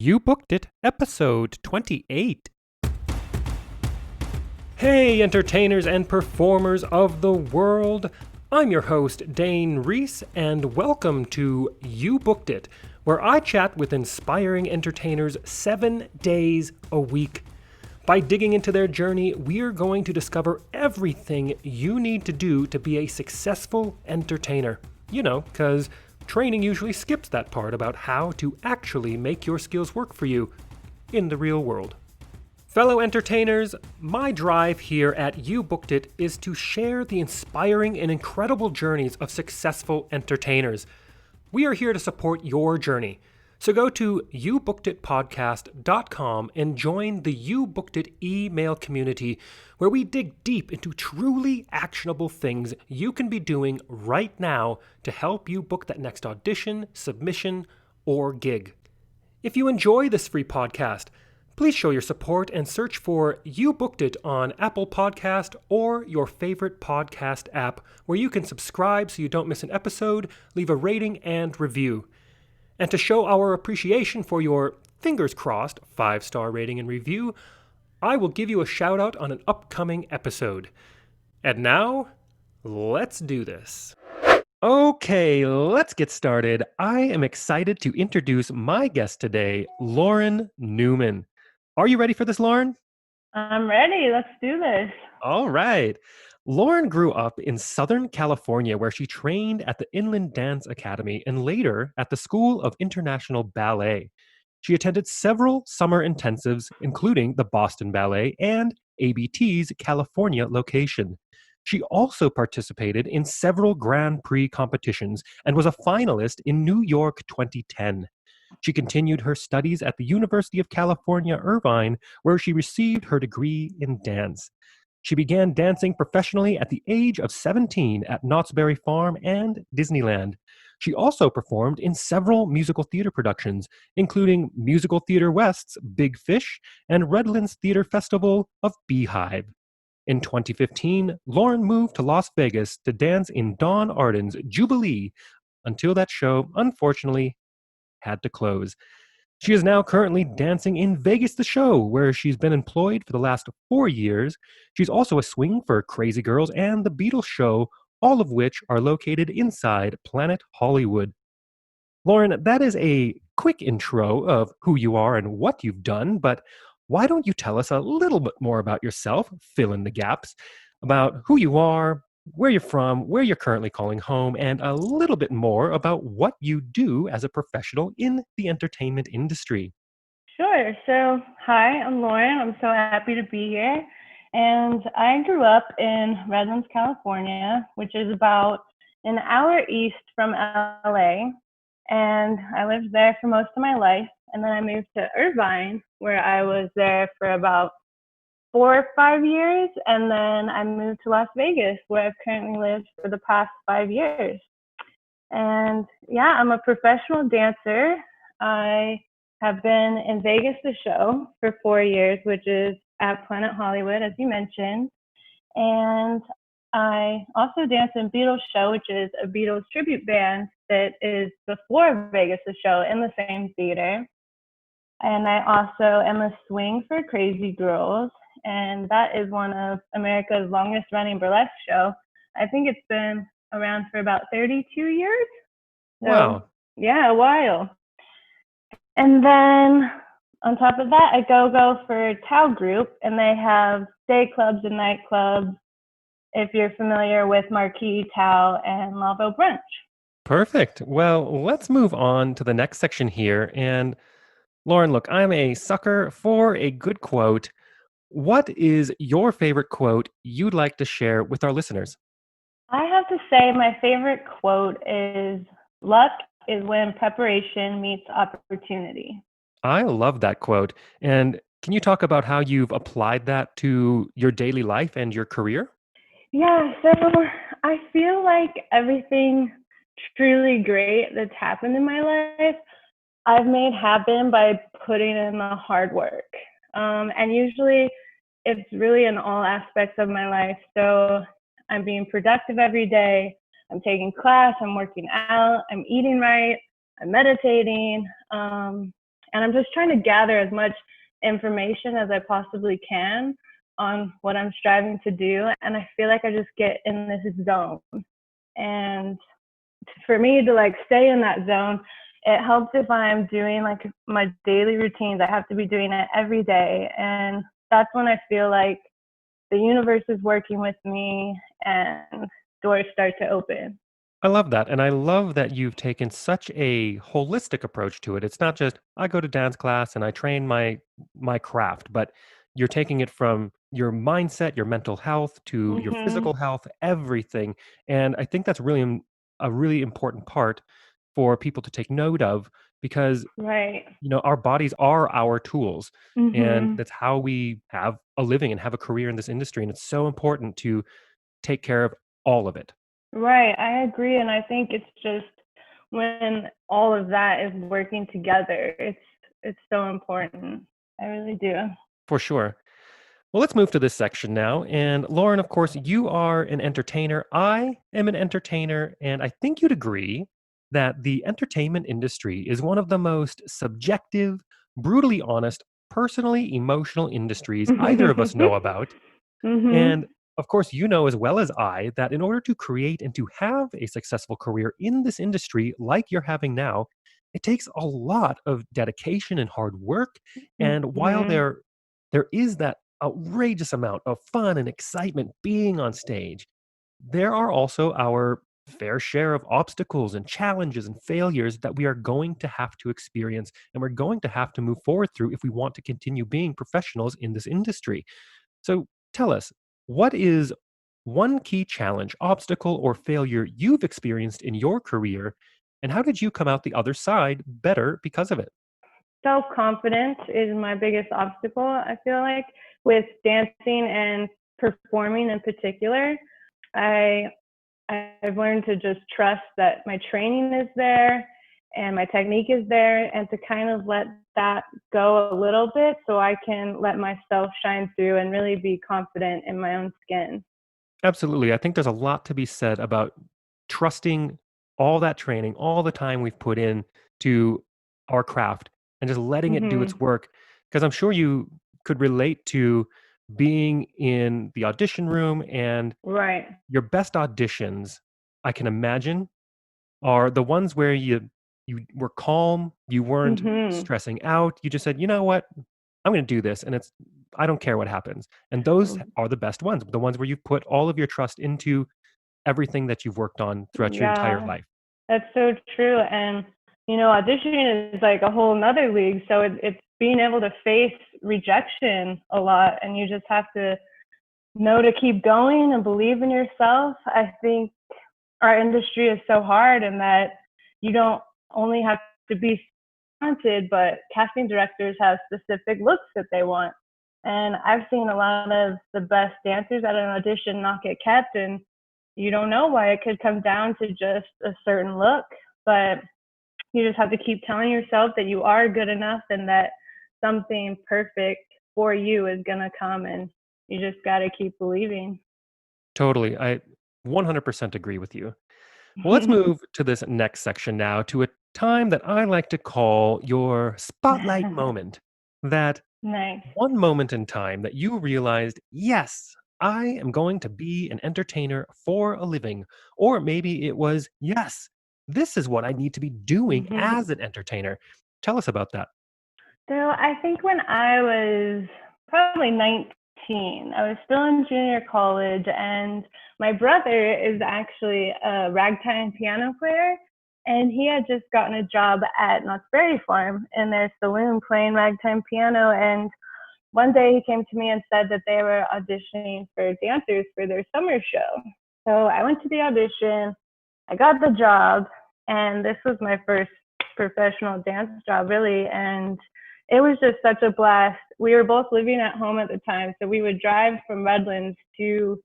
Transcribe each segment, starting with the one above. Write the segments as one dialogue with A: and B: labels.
A: You Booked It, episode 28. Hey, entertainers and performers of the world. I'm your host, Dane Reese, and welcome to You Booked It, where I chat with inspiring entertainers 7 days a week. By digging into their journey, we're going to discover everything you need to do to be a successful entertainer. You know, because training usually skips that part about how to actually make your skills work for you in the real world. Fellow entertainers, my drive here at You Booked It is to share the inspiring and incredible journeys of successful entertainers. We are here to support your journey. So go to youbookeditpodcast.com and join the You Booked It email community where we dig deep into truly actionable things you can be doing right now to help you book that next audition, submission, or gig. If you enjoy this free podcast, please show your support and search for You Booked It on Apple Podcast or your favorite podcast app where you can subscribe so you don't miss an episode, leave a rating and review. And to show our appreciation for your, fingers crossed, 5-star rating and review, I will give you a shout out on an upcoming episode. And now, let's do this. Okay, let's get started. I am excited to introduce my guest today, Lauren Newman. Are you ready for this, Lauren?
B: I'm ready. Let's do this.
A: All right. Lauren grew up in Southern California, where she trained at the Inland Dance Academy and later at the School of International Ballet. She attended several summer intensives, including the Boston Ballet and ABT's California location. She also participated in several Grand Prix competitions and was a finalist in New York 2010. She continued her studies at the University of California, Irvine, where she received her degree in dance. She began dancing professionally at the age of 17 at Knott's Berry Farm and Disneyland. She also performed in several musical theater productions, including Musical Theater West's Big Fish and Redlands Theater Festival of Beehive. In 2015, Lauren moved to Las Vegas to dance in Don Arden's Jubilee until that show, unfortunately, had to close. She is now currently dancing in Vegas the Show, where she's been employed for the last 4 years. She's also a swing for Crazy Girls and The Beatles Show, all of which are located inside Planet Hollywood. Lauren, that is a quick intro of who you are and what you've done, but why don't you tell us a little bit more about yourself, fill in the gaps, about who you are, where you're from, where you're currently calling home, and a little bit more about what you do as a professional in the entertainment industry.
B: Sure. So, hi, I'm Lauren. I'm so happy to be here. And I grew up in Redlands, California, which is about an hour east from LA. And I lived there for most of my life. And then I moved to Irvine, where I was there for about 4 or 5 years, and then I moved to Las Vegas, where I've currently lived for the past 5 years. And yeah, I'm a professional dancer. I have been in Vegas the Show for 4 years, which is at Planet Hollywood, as you mentioned. And I also dance in Beatles Show, which is a Beatles tribute band that is before Vegas the Show in the same theater. And I also am a swing for Crazy Girls, and that is one of America's longest running burlesque show. I think it's been around for about 32 years. So,
A: Wow.
B: yeah, a while. And then on top of that, I GoGo for Tao Group, and they have day clubs and night clubs, if you're familiar with Marquis, Tao, and Lavo Brunch.
A: Perfect. Well, let's move on to the next section here. And Lauren, look, I'm a sucker for a good quote. What is your favorite quote you'd like to share with our listeners?
B: I have to say my favorite quote is, "Luck is when preparation meets opportunity."
A: I love that quote. And can you talk about how you've applied that to your daily life and your career?
B: Yeah, so I feel like everything truly great that's happened in my life, I've made happen by putting in the hard work. And usually it's really in all aspects of my life. So I'm being productive every day. I'm taking class, I'm working out, I'm eating right, I'm meditating. And I'm just trying to gather as much information as I possibly can on what I'm striving to do. And I feel like I just get in this zone. And for me to like stay in that zone, it helps if I'm doing like my daily routines. I have to be doing it every day. And that's when I feel like the universe is working with me and doors start to open.
A: I love that. And I love that you've taken such a holistic approach to it. It's not just I go to dance class and I train my craft, but you're taking it from your mindset, your mental health to your
B: Mhm.
A: physical health, everything. And I think that's really a really important part for people to take note of because
B: Right.
A: our bodies are our tools and
B: Mhm.
A: that's how we have a living and have a career in this industry and it's so important to take care of all of it.
B: Right. I agree, and I think it's just when all of that is working together, it's so important. I really do.
A: For sure. Well, let's move to this section now. And Lauren, of course, you are an entertainer. I am an entertainer. And I think you'd agree that the entertainment industry is one of the most subjective, brutally honest, personally emotional industries either of us know about. And
B: Mhm.
A: of course, you know as well as I that in order to create and to have a successful career in this industry like you're having now, it takes a lot of dedication and hard work. And while
B: Mhm.
A: there is that outrageous amount of fun and excitement being on stage, there are also our fair share of obstacles and challenges and failures that we are going to have to experience and we're going to have to move forward through if we want to continue being professionals in this industry. So tell us, what is one key challenge, obstacle, or failure you've experienced in your career, and how did you come out the other side better because of it?
B: Self-confidence is my biggest obstacle, I feel like, with dancing and performing in particular. I I've learned to just trust that my training is there and my technique is there and to kind of let that go a little bit so I can let myself shine through and really be confident in my own skin.
A: Absolutely. I think there's a lot to be said about trusting all that training, all the time we've put in to our craft and just letting it do its
B: Mhm.
A: work. Because I'm sure you could relate to being in the audition room and
B: Right.
A: your best auditions, I can imagine, are the ones where you were calm, you weren't
B: Mhm.
A: stressing out, you just said, "You know what? I'm gonna do this, and I don't care what happens." And those are the best ones, the ones where you've put all of your trust into everything that you've worked on throughout your entire
B: Yeah.
A: life.
B: That's so true. And, auditioning is like a whole nother league. So it's being able to face rejection a lot. And you just have to know to keep going and believe in yourself. I think our industry is so hard and that you don't only have to be talented, but casting directors have specific looks that they want. And I've seen a lot of the best dancers at an audition not get kept, and you don't know why. It could come down to just a certain look, but you just have to keep telling yourself that you are good enough and that something perfect for you is going to come, and you just got to keep believing.
A: Totally, I 100% agree with you. Well, let's move to this next section now to a time that I like to call your spotlight moment. That
B: Nice.
A: one moment in time that you realized, yes, I am going to be an entertainer for a living. Or maybe it was, yes, this is what I need to be doing
B: Mhm.
A: as an entertainer. Tell us about that.
B: So I think when I was probably 19, I was still in junior college, and my brother is actually a ragtime piano player, and he had just gotten a job at Knott's Berry Farm in their saloon playing ragtime piano. And one day he came to me and said that they were auditioning for dancers for their summer show. So I went to the audition, I got the job, and this was my first professional dance job, really. And it was just such a blast. We were both living at home at the time, so we would drive from Redlands to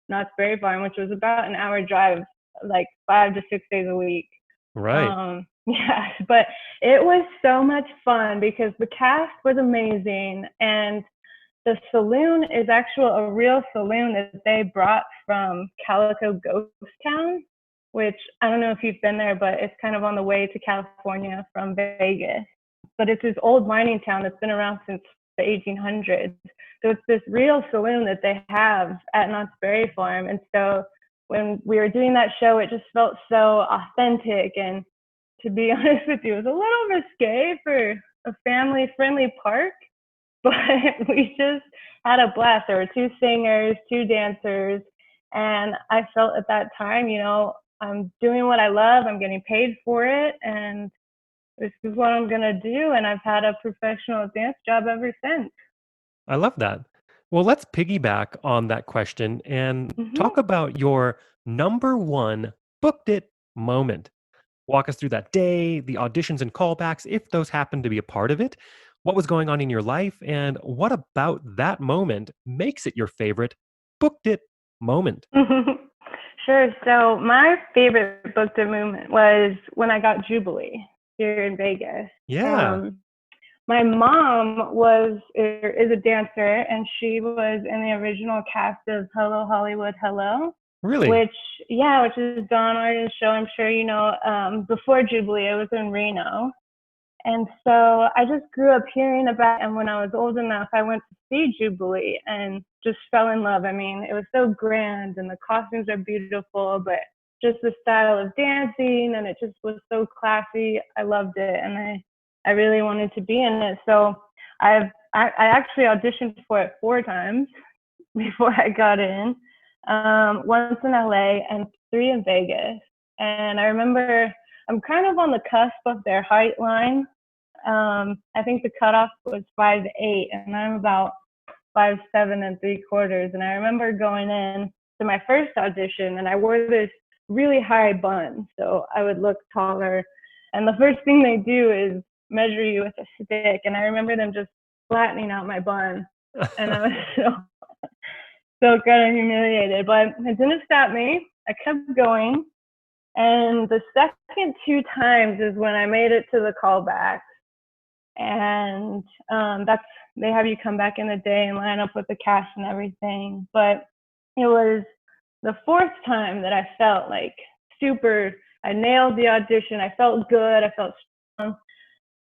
B: Knott's Berry Farm, which was about an hour drive, like 5 to 6 days a week.
A: Right.
B: Yeah, but it was so much fun because the cast was amazing, and the saloon is actually a real saloon that they brought from Calico Ghost Town, which I don't know if you've been there, but it's kind of on the way to California from Vegas. but it's this old mining town that's been around since the 1800s. So it's this real saloon that they have at Knott's Berry Farm. And so when we were doing that show, it just felt so authentic. And to be honest with you, it was a little risque for a family friendly park, but we just had a blast. There were two singers, two dancers, and I felt at that time, I'm doing what I love, I'm getting paid for it, and this is what I'm gonna do. And I've had a professional dance job ever since.
A: I love that. Well, let's piggyback on that question and talk
B: Hmm.
A: about your number one booked it moment. Walk us through that day, the auditions and callbacks, if those happen to be a part of it. What was going on in your life, and what about that moment makes it your favorite booked it moment?
B: Sure. So my favorite booked it moment was when I got Jubilee here in Vegas.
A: Yeah,
B: Um, my mom is a dancer, and she was in the original cast of Hello Hollywood Hello,
A: really?
B: which which is Don Arden's show. I'm sure you know. Before Jubilee, it was in Reno, and so I just grew up hearing about it. And when I was old enough, I went to see Jubilee and just fell in love. I mean, it was so grand, and the costumes are beautiful, but just the style of dancing, and it just was so classy. I loved it, and I really wanted to be in it. So I actually auditioned for it 4 times before I got in. Once in LA and 3 in Vegas. And I remember I'm kind of on the cusp of their height line. I think the cutoff was 5'8", and I'm about 5'7 3/4". And I remember going in to my first audition, and I wore this really high bun, so I would look taller. And the first thing they do is measure you with a stick, and I remember them just flattening out my bun, and I was so kind of humiliated. But it didn't stop me. I kept going, and the second 2 times is when I made it to the callback, and that's they have you come back in the day and line up with the cast and everything. But it was the fourth time that I felt like super. I nailed the audition. I felt good. I felt strong.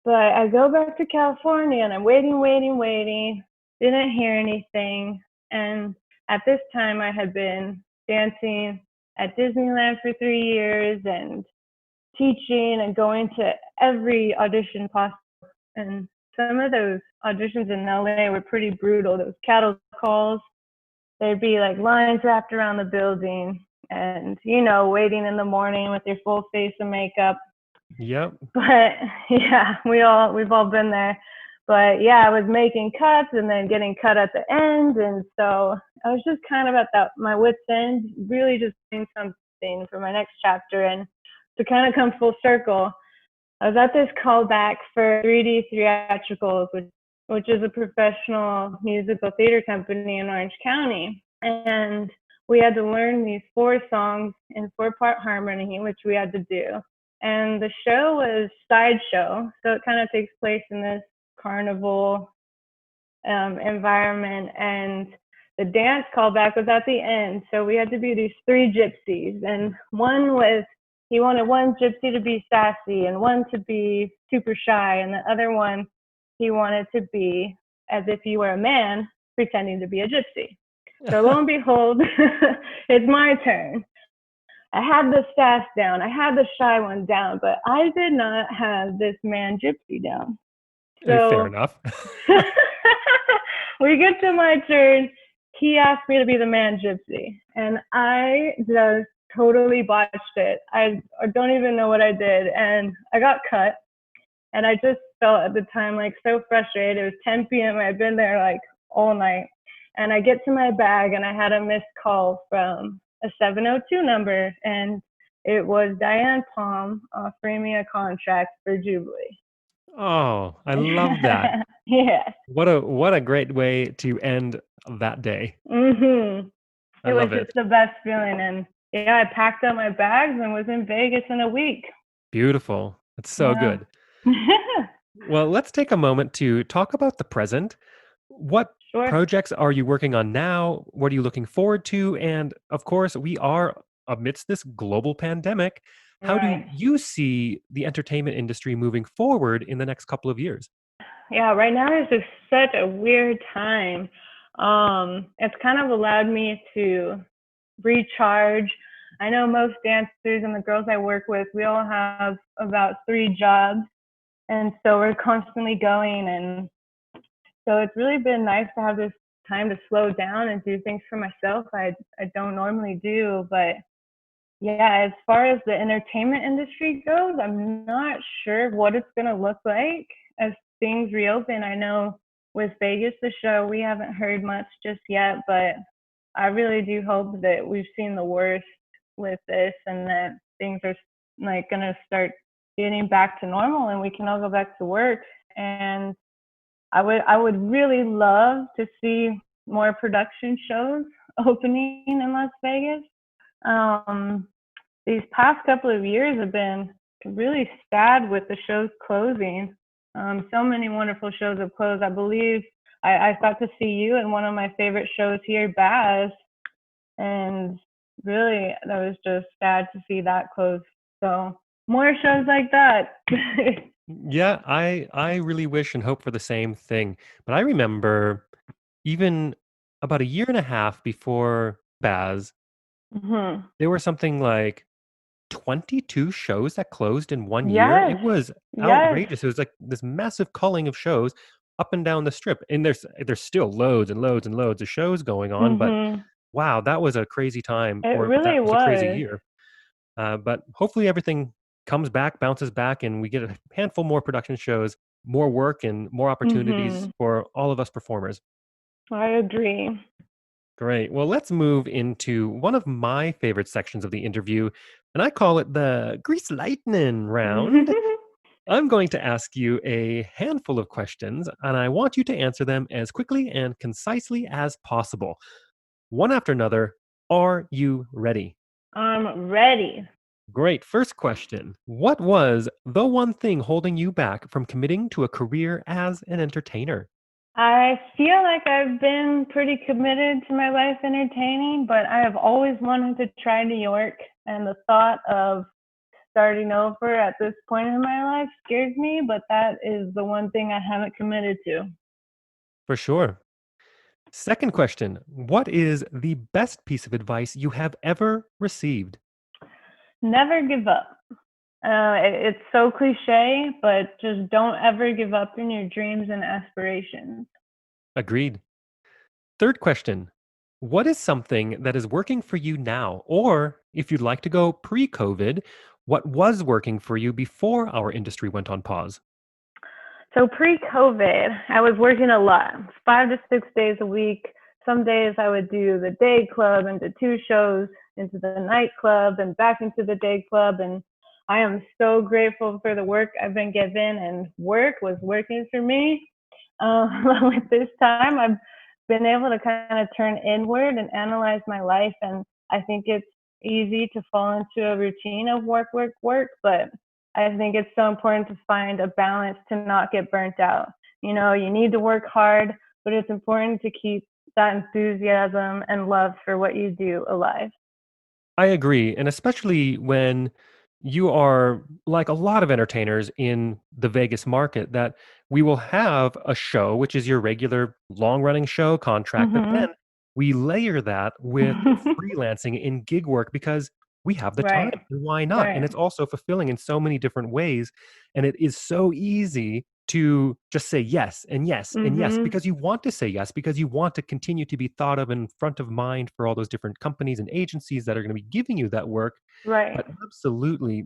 B: But I go back to California, and I'm waiting, waiting, waiting. Didn't hear anything. And at this time, I had been dancing at Disneyland for 3 years and teaching and going to every audition possible. And some of those auditions in LA were pretty brutal. Those cattle calls, there'd be like lines wrapped around the building, and waiting in the morning with your full face of makeup.
A: Yep.
B: But yeah, we've all been there. But yeah, I was making cuts and then getting cut at the end, and so I was just kind of at that my wit's end, really just doing something for my next chapter. And to kind of come full circle, I was at this callback for 3D Theatricals, which is a professional musical theater company in Orange County, and we had to learn these 4 songs in 4-part harmony, which we had to do. And the show was sideshow, so it kind of takes place in this carnival environment. And the dance callback was at the end, so we had to be these 3 gypsies. And he wanted one gypsy to be sassy and one to be super shy, and the other one he wanted to be as if you were a man pretending to be a gypsy. So lo and behold, it's my turn. I had the sass down, I had the shy one down, but I did not have this man gypsy down.
A: Fair
B: So
A: enough.
B: we get to my turn. He asked me to be the man gypsy, and I just totally botched it. I don't even know what I did, and I got cut. And I just felt at the time like so frustrated. It was 10 p.m. I had been there like all night, and I get to my bag, and I had a missed call from a 702 number, and it was Diane Palm offering me a contract for Jubilee.
A: Oh, I love that.
B: Yes.
A: What a great way to end that day.
B: Mhm.
A: I
B: It was
A: love
B: just
A: it.
B: the best feeling, and yeah, I packed up my bags and was in Vegas in a week.
A: Beautiful. It's so
B: Yeah.
A: good. Well, let's take a moment to talk about the present. What
B: Sure.
A: projects are you working on now? What are you looking forward to? And of course, we are amidst this global pandemic. How do
B: Right.
A: you see the entertainment industry moving forward in the next couple of years?
B: Yeah, right now is just such a weird time. It's kind of allowed me to recharge. I know most dancers and the girls I work with, we all have about 3 jobs, and so we're constantly going. And so it's really been nice to have this time to slow down and do things for myself I don't normally do. But yeah, as far as the entertainment industry goes, I'm not sure what it's going to look like as things reopen. I know with Vegas, the show, we haven't heard much just yet, but I really do hope that we've seen the worst with this and that things are like going to start getting back to normal and we can all go back to work. And I would really love to see more production shows opening in Las Vegas. Um, these past couple of years have been really sad with the shows closing. So many wonderful shows have closed. I believe I got to see you in one of my favorite shows here, Baz, and really that was just sad to see that close. So more shows like that.
A: Yeah, I really wish and hope for the same thing. But I remember even about a year and a half before Baz,
B: hmm
A: there were something like 22 shows that closed in 1 year.
B: Yes,
A: It was
B: yes.
A: outrageous. It was like this massive culling of shows up and down the strip. And there's still loads and loads and loads of shows going on, but
B: hmm
A: wow, that was a crazy time,
B: It
A: or that
B: really
A: was a crazy
B: was.
A: year. But hopefully everything comes back, bounces back, and we get a handful more production shows, more work, and more opportunities
B: hmm
A: for all of us performers.
B: I agree.
A: Great. Well, let's move into one of my favorite sections of the interview, and I call it the Grease Lightning round. I'm going to ask you a handful of questions, and I want you to answer them as quickly and concisely as possible, one after another. Are you ready?
B: I'm ready.
A: Great. First question. What was the one thing holding you back from committing to a career as an entertainer?
B: I feel like I've been pretty committed to my life entertaining, but I have always wanted to try New York, and the thought of starting over at this point in my life scares me, but that is the one thing I haven't committed to.
A: For sure. Second question. What is the best piece of advice you have ever received?
B: Never give up. It's so cliche, but just don't ever give up in your dreams and aspirations.
A: Agreed. Third question. What is something that is working for you now? Or if you'd like to go pre COVID, what was working for you before our industry went on pause?
B: So pre-COVID, I was working a lot, 5 to 6 days a week. Some days I would do the day club into 2 shows, into the nightclub, and back into the day club. And I am so grateful for the work I've been given, and work was working for me. With this time, I've been able to kind of turn inward and analyze my life. And I think it's easy to fall into a routine of work, work, work, but I think it's so important to find a balance to not get burnt out. You know, you need to work hard, but it's important to keep that enthusiasm and love for what you do alive.
A: I agree. And especially when you are like a lot of entertainers in the Vegas market, that we will have a show, which is your regular long running show contract, but then
B: Mhm.
A: we layer that with freelancing in gig work because we have the time.
B: Right.
A: And why not? And
B: Right.
A: it's also fulfilling in so many different ways. And it is so easy to just say yes and yes and yes
B: Mhm.
A: because you want to say yes, because you want to continue to be thought of in front of mind for all those different companies and agencies that are going to be giving you that work.
B: Right.
A: But absolutely,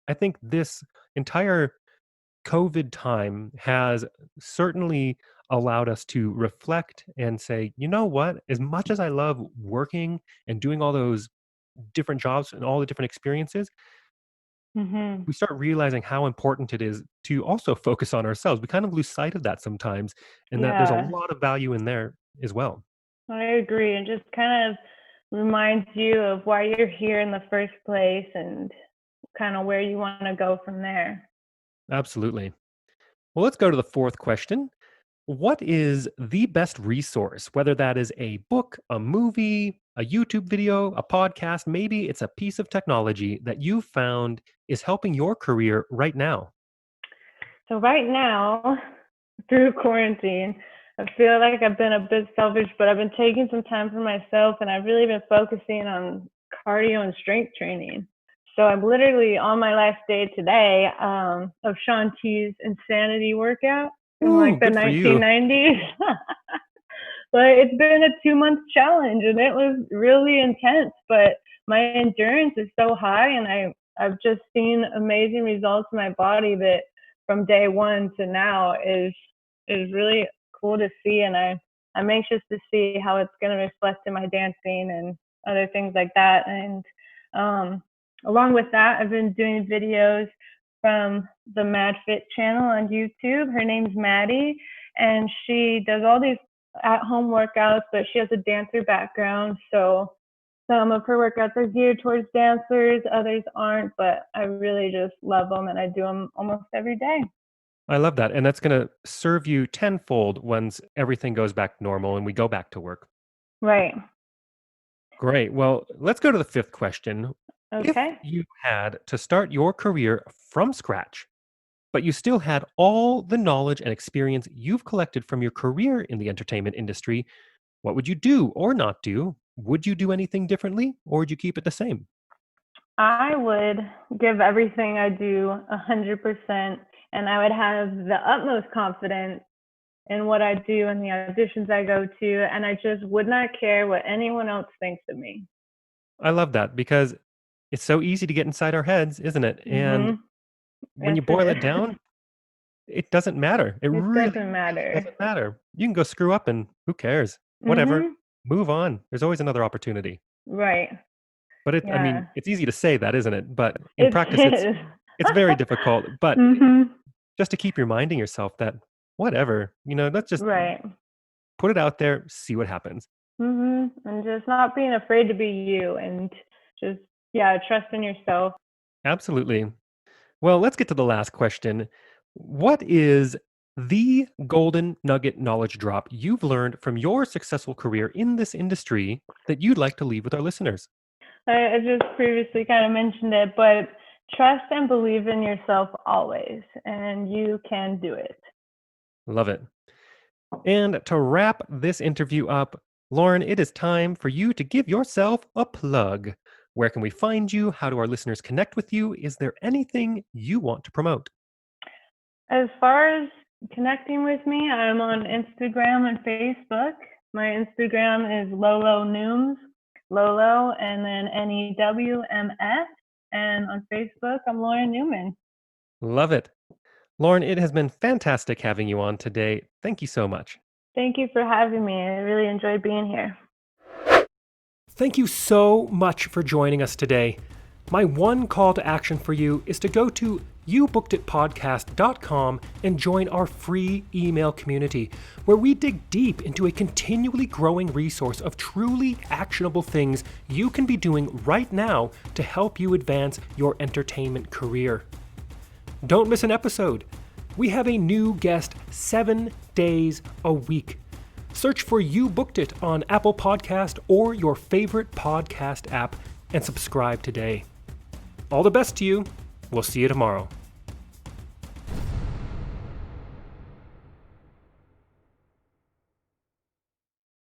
A: I think this entire COVID time has certainly allowed us to reflect and say, you know what, as much as I love working and doing all those different jobs and all the different experiences,
B: Mhm.
A: we start realizing how important it is to also focus on ourselves. We kind of lose sight of that sometimes, and that there's a
B: Yeah.
A: lot of value in there as well.
B: I agree. It just kind of reminds you of why you're here in the first place and kind of where you want to go from there.
A: Absolutely. Well, let's go to the fourth question. what is the best resource, whether that is a book, a movie, a YouTube video, a podcast, maybe it's a piece of technology that you found is helping your career right now?
B: So right now, through quarantine, I feel like I've been a bit selfish, but I've been taking some time for myself and I've really been focusing on cardio and strength training. So I'm literally on my last day today of Shaun T's Insanity workout in
A: Ooh,
B: like the
A: good for you.
B: 1990s. But it's been a 2 month challenge and it was really intense, but my endurance is so high and I've just seen amazing results in my body that from day one to now is really cool to see, and I'm anxious to see how it's going to reflect in my dancing and other things like that. And um, along with that, I've been doing videos from the Mad Fit channel on YouTube. Her name's Maddie, and she does all these at-home workouts, but she has a dancer background, so some of her workouts are geared towards dancers, others aren't, but I really just love them and I do them almost every day.
A: I love that. And that's going to serve you tenfold once everything goes back normal and we go back to work.
B: Right.
A: Great. Well, let's go to the fifth question. If
B: Okay.
A: you had to start your career from scratch, but you still had all the knowledge and experience you've collected from your career in the entertainment industry, what would you do or not do? Would you do anything differently or would you keep it the same?
B: I would give everything I do 100%, and I would have the utmost confidence in what I do and the auditions I go to, and I just would not care what anyone else thinks of me.
A: I love that because it's so easy to get inside our heads, isn't it? And
B: Mhm.
A: when
B: Yes,
A: you boil
B: it
A: it
B: is.
A: down, it doesn't matter. It
B: It
A: really
B: doesn't matter.
A: doesn't matter. You can go screw up and who cares? Whatever.
B: Mhm.
A: Move on. There's always another opportunity.
B: Right.
A: But I mean,
B: Yeah.
A: it's easy to say that, isn't it? But in
B: It
A: practice,
B: is.
A: it's very difficult. But
B: Mhm.
A: just to keep reminding yourself that whatever, let's just
B: Right.
A: put it out there, see what happens.
B: And just not being afraid to be you and just, yeah, trust in yourself.
A: Absolutely. Well, let's get to the last question. What is the golden nugget knowledge drop you've learned from your successful career in this industry that you'd like to leave with our listeners?
B: I just previously kind of mentioned it, but trust and believe in yourself always, and you can do it.
A: Love it. And to wrap this interview up, Lauren, it is time for you to give yourself a plug. Where can we find you? How do our listeners connect with you? Is there anything you want to promote?
B: As far as connecting with me, I'm on Instagram and Facebook. My Instagram is Lolo Nooms, Lolo, and then NEWMS. And on Facebook, I'm Lauren Newman.
A: Love it. Lauren, it has been fantastic having you on today. Thank you so much.
B: Thank you for having me. I really enjoyed being here.
A: Thank you so much for joining us today. My one call to action for you is to go to youbookeditpodcast.com and join our free email community where we dig deep into a continually growing resource of truly actionable things you can be doing right now to help you advance your entertainment career. Don't miss an episode. We have a new guest 7 days a week. Search for You Booked It on Apple Podcast or your favorite podcast app and subscribe today. All the best to you. We'll see you tomorrow.